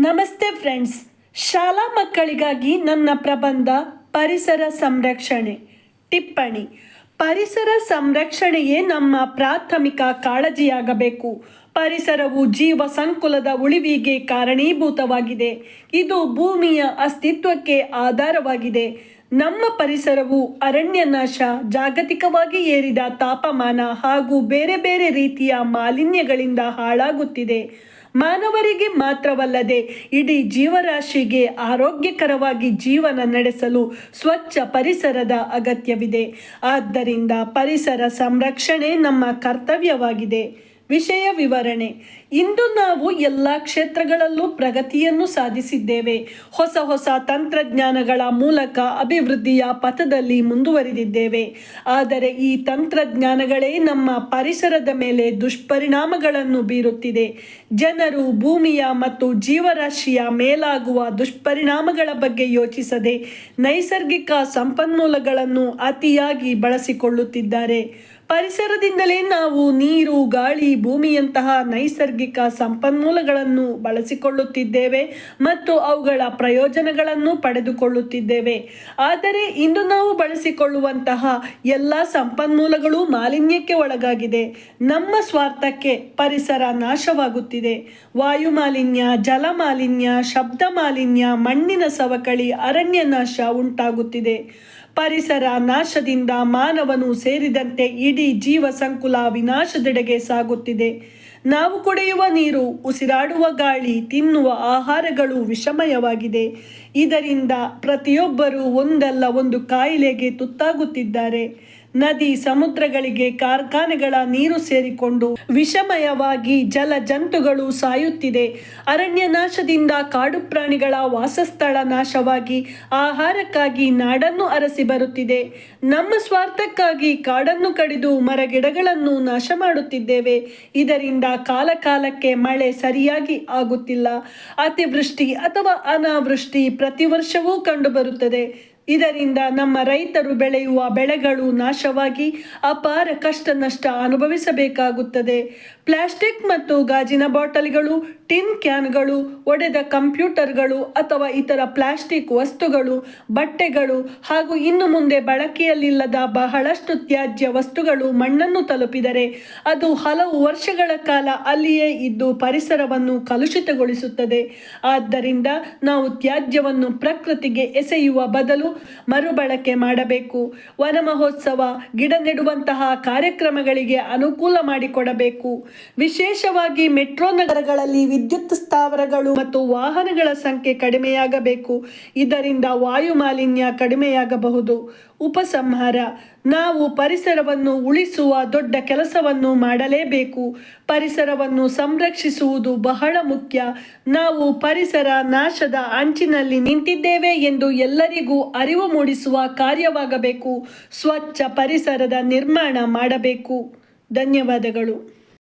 ನಮಸ್ತೆ ಫ್ರೆಂಡ್ಸ್, ಶಾಲಾ ಮಕ್ಕಳಿಗಾಗಿ ನನ್ನ ಪ್ರಬಂಧ ಪರಿಸರ ಸಂರಕ್ಷಣೆ. ಟಿಪ್ಪಣಿ: ಪರಿಸರ ಸಂರಕ್ಷಣೆಯೇ ನಮ್ಮ ಪ್ರಾಥಮಿಕ ಕಾಳಜಿಯಾಗಬೇಕು. ಪರಿಸರವು ಜೀವ ಸಂಕುಲದ ಉಳಿವಿಗೆ ಕಾರಣೀಭೂತವಾಗಿದೆ. ಇದು ಭೂಮಿಯ ಅಸ್ತಿತ್ವಕ್ಕೆ ಆಧಾರವಾಗಿದೆ. ನಮ್ಮ ಪರಿಸರವು ಅರಣ್ಯ ನಾಶ, ಜಾಗತಿಕವಾಗಿ ಏರಿದ ತಾಪಮಾನ ಹಾಗೂ ಬೇರೆ ಬೇರೆ ರೀತಿಯ ಮಾಲಿನ್ಯಗಳಿಂದ ಹಾಳಾಗುತ್ತಿದೆ. ಮಾನವರಿಗೆ ಮಾತ್ರವಲ್ಲದೆ ಇಡೀ ಜೀವರಾಶಿಗೆ ಆರೋಗ್ಯಕರವಾಗಿ ಜೀವನ ನಡೆಸಲು ಸ್ವಚ್ಛ ಪರಿಸರದ ಅಗತ್ಯವಿದೆ. ಆದ್ದರಿಂದ ಪರಿಸರ ಸಂರಕ್ಷಣೆ ನಮ್ಮ ಕರ್ತವ್ಯವಾಗಿದೆ. ವಿಷಯ ವಿವರಣೆ: ಇಂದು ನಾವು ಎಲ್ಲ ಕ್ಷೇತ್ರಗಳಲ್ಲೂ ಪ್ರಗತಿಯನ್ನು ಸಾಧಿಸಿದ್ದೇವೆ. ಹೊಸ ಹೊಸ ತಂತ್ರಜ್ಞಾನಗಳ ಮೂಲಕ ಅಭಿವೃದ್ಧಿಯ ಪಥದಲ್ಲಿ ಮುಂದುವರಿದಿದ್ದೇವೆ. ಆದರೆ ಈ ತಂತ್ರಜ್ಞಾನಗಳೇ ನಮ್ಮ ಪರಿಸರದ ಮೇಲೆ ದುಷ್ಪರಿಣಾಮಗಳನ್ನು ಬೀರುತ್ತಿದೆ. ಜನರು ಭೂಮಿಯ ಮತ್ತು ಜೀವರಾಶಿಯ ಮೇಲಾಗುವ ದುಷ್ಪರಿಣಾಮಗಳ ಬಗ್ಗೆ ಯೋಚಿಸದೆ ನೈಸರ್ಗಿಕ ಸಂಪನ್ಮೂಲಗಳನ್ನು ಅತಿಯಾಗಿ ಬಳಸಿಕೊಳ್ಳುತ್ತಿದ್ದಾರೆ. ಪರಿಸರದಿಂದಲೇ ನಾವು ನೀರು, ಗಾಳಿ, ಭೂಮಿಯಂತಹ ನೈಸರ್ಗಿಕ ಸಂಪನ್ಮೂಲಗಳನ್ನು ಬಳಸಿಕೊಳ್ಳುತ್ತಿದ್ದೇವೆ ಮತ್ತು ಅವುಗಳ ಪ್ರಯೋಜನಗಳನ್ನು ಪಡೆದುಕೊಳ್ಳುತ್ತಿದ್ದೇವೆ. ಆದರೆ ಇಂದು ನಾವು ಬಳಸಿಕೊಳ್ಳುವಂತಹ ಎಲ್ಲ ಸಂಪನ್ಮೂಲಗಳು ಮಾಲಿನ್ಯಕ್ಕೆ ಒಳಗಾಗಿದೆ. ನಮ್ಮ ಸ್ವಾರ್ಥಕ್ಕೆ ಪರಿಸರ ನಾಶವಾಗುತ್ತಿದೆ. ವಾಯು ಮಾಲಿನ್ಯ, ಜಲ ಮಾಲಿನ್ಯ, ಶಬ್ದ ಮಾಲಿನ್ಯ, ಮಣ್ಣಿನ ಸವಕಳಿ, ಅರಣ್ಯ ನಾಶ ಉಂಟಾಗುತ್ತಿದೆ. ಪರಿಸರ ನಾಶದಿಂದ ಮಾನವನು ಸೇರಿದಂತೆ ಇಡೀ ಜೀವ ಸಂಕುಲ ವಿನಾಶದೆಡೆಗೆ ಸಾಗುತ್ತಿದೆ. ನಾವು ಕುಡಿಯುವ ನೀರು, ಉಸಿರಾಡುವ ಗಾಳಿ, ತಿನ್ನುವ ಆಹಾರಗಳು ವಿಷಮಯವಾಗಿದೆ. ಇದರಿಂದ ಪ್ರತಿಯೊಬ್ಬರೂ ಒಂದಲ್ಲ ಒಂದು ಕಾಯಿಲೆಗೆ ತುತ್ತಾಗುತ್ತಿದ್ದಾರೆ. ನದಿ, ಸಮುದ್ರಗಳಿಗೆ ಕಾರ್ಖಾನೆಗಳ ನೀರು ಸೇರಿಕೊಂಡು ವಿಷಮಯವಾಗಿ ಜಲ ಜಂತುಗಳು ಸಾಯುತ್ತಿದೆ. ಅರಣ್ಯ ನಾಶದಿಂದ ಕಾಡು ಪ್ರಾಣಿಗಳ ವಾಸಸ್ಥಳ ನಾಶವಾಗಿ ಆಹಾರಕ್ಕಾಗಿ ನಾಡನ್ನು ಅರಸಿ ಬರುತ್ತಿದೆ. ನಮ್ಮ ಸ್ವಾರ್ಥಕ್ಕಾಗಿ ಕಾಡನ್ನು ಕಡಿದು ಮರಗಿಡಗಳನ್ನು ನಾಶ ಮಾಡುತ್ತಿದ್ದೇವೆ. ಇದರಿಂದ ಕಾಲಕಾಲಕ್ಕೆ ಮಳೆ ಸರಿಯಾಗಿ ಆಗುತ್ತಿಲ್ಲ. ಅತಿವೃಷ್ಟಿ ಅಥವಾ ಅನಾವೃಷ್ಟಿ ಪ್ರತಿ ವರ್ಷವೂ ಕಂಡುಬರುತ್ತದೆ. ಇದರಿಂದ ನಮ್ಮ ರೈತರು ಬೆಳೆಯುವ ಬೆಳೆಗಳು ನಾಶವಾಗಿ ಅಪಾರ ಕಷ್ಟ ನಷ್ಟ ಅನುಭವಿಸಬೇಕಾಗುತ್ತದೆ. ಪ್ಲಾಸ್ಟಿಕ್ ಮತ್ತು ಗಾಜಿನ ಬಾಟಲಿಗಳು, ಟಿನ್ ಕ್ಯಾನ್ಗಳು, ಒಡೆದ ಕಂಪ್ಯೂಟರ್ಗಳು ಅಥವಾ ಇತರ ಪ್ಲಾಸ್ಟಿಕ್ ವಸ್ತುಗಳು, ಬಟ್ಟೆಗಳು ಹಾಗೂ ಇನ್ನು ಮುಂದೆ ಬಳಕೆಯಲ್ಲಿಲ್ಲದ ಬಹಳಷ್ಟು ತ್ಯಾಜ್ಯ ವಸ್ತುಗಳು ಮಣ್ಣನ್ನು ತಲುಪಿದರೆ ಅದು ಹಲವು ವರ್ಷಗಳ ಕಾಲ ಅಲ್ಲಿಯೇ ಇದ್ದು ಪರಿಸರವನ್ನು ಕಲುಷಿತಗೊಳಿಸುತ್ತದೆ. ಆದ್ದರಿಂದ ನಾವು ತ್ಯಾಜ್ಯವನ್ನು ಪ್ರಕೃತಿಗೆ ಎಸೆಯುವ ಬದಲು ಮರುಬಳಕೆ ಮಾಡಬೇಕು. ವನ ಮಹೋತ್ಸವ, ಗಿಡ ನೆಡುವಂತಹ ಕಾರ್ಯಕ್ರಮಗಳಿಗೆ ಅನುಕೂಲ ಮಾಡಿಕೊಡಬೇಕು. ವಿಶೇಷವಾಗಿ ಮೆಟ್ರೋ ನಗರಗಳಲ್ಲಿ ವಿದ್ಯುತ್ ಸ್ಥಾವರಗಳು ಮತ್ತು ವಾಹನಗಳ ಸಂಖ್ಯೆ ಕಡಿಮೆಯಾಗಬೇಕು. ಇದರಿಂದ ವಾಯು ಮಾಲಿನ್ಯ ಕಡಿಮೆಯಾಗಬಹುದು. ಉಪಸಂಹಾರ: ನಾವು ಪರಿಸರವನ್ನು ಉಳಿಸುವ ದೊಡ್ಡ ಕೆಲಸವನ್ನು ಮಾಡಲೇಬೇಕು. ಪರಿಸರವನ್ನು ಸಂರಕ್ಷಿಸುವುದು ಬಹಳ ಮುಖ್ಯ. ನಾವು ಪರಿಸರ ನಾಶದ ಅಂಚಿನಲ್ಲಿ ನಿಂತಿದ್ದೇವೆ ಎಂದು ಎಲ್ಲರಿಗೂ ಅರಿವು ಮೂಡಿಸುವ ಕಾರ್ಯವಾಗಬೇಕು. ಸ್ವಚ್ಛ ಪರಿಸರದ ನಿರ್ಮಾಣ ಮಾಡಬೇಕು. ಧನ್ಯವಾದಗಳು.